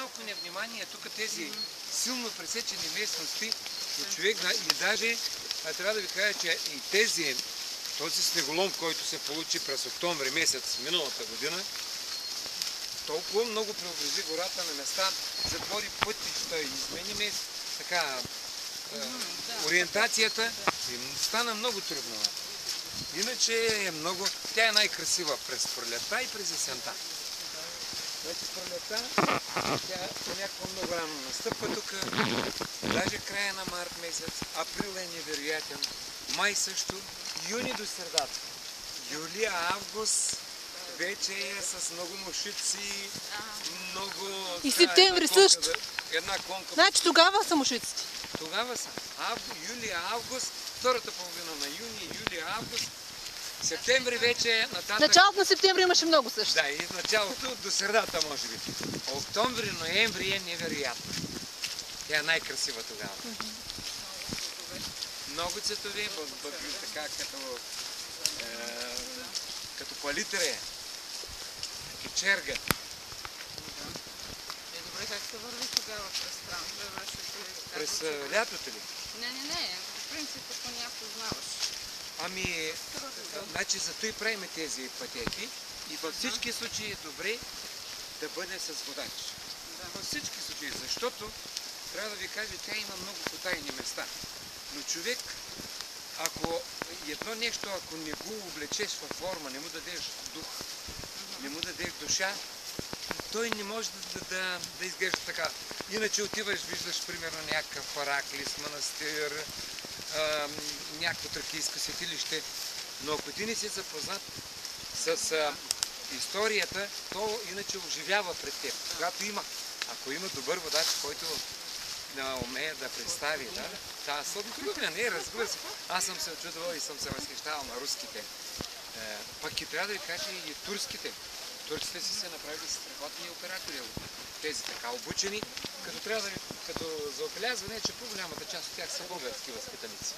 малко невнимание тук тези силно пресечени местности, човек и даже трябва да ви кажа, че и този снеголом, който се получи през октомври месец миналата година, толкова много преобрази гората на места, затвори пътища, измени ориентацията и стана много трудно. Иначе е много... Тя е най-красива през пролетта и през есента. Значи пролетта, тя понякога много рано настъпва тук, даже края на март месец, април е невероятен, май също, юни до средата. Юли, август вече е с много мушици, много... И септември също. Една клонка. Значи тогава са мушиците. Тогава са. Юли, август, втората половина на юни, юли, август. Септември вече нататък... Началото на септември имаше много също. Да, и началото до средата може би. Октомври, ноември е невероятно. Тя е най-красива тогава. Много цветове, така като палитра е. Като черга. Добре, как се върви тогава през Странджа? През лятото ли? Не. В принцип, ако някой познаваш. Значи зато и правим тези пътеки и във всички случаи е добре да бъде с водач. Във всички случаи, защото трябва да ви кажа, тя има много потайни места. Но човек, ако не го облечеш във форма, не му дадеш дух, не му дадеш душа, той не може да изглежда така. Иначе отиваш, виждаш примерно някакъв Параклис, манастир, някакво тракийско светилище, но ако ти не си запознат с историята, то иначе оживява пред теб. Ако има добър водач, който умее да представи, сладколюбие, не, разбира се. Аз съм се очудвал и съм се възхищавал на руските. Пък и трябва да ви кажа и турските. Турците си се направили страхотни оператори, тези така обучени, като за отбелязване, че по-голямата част от тях са български възпитаници.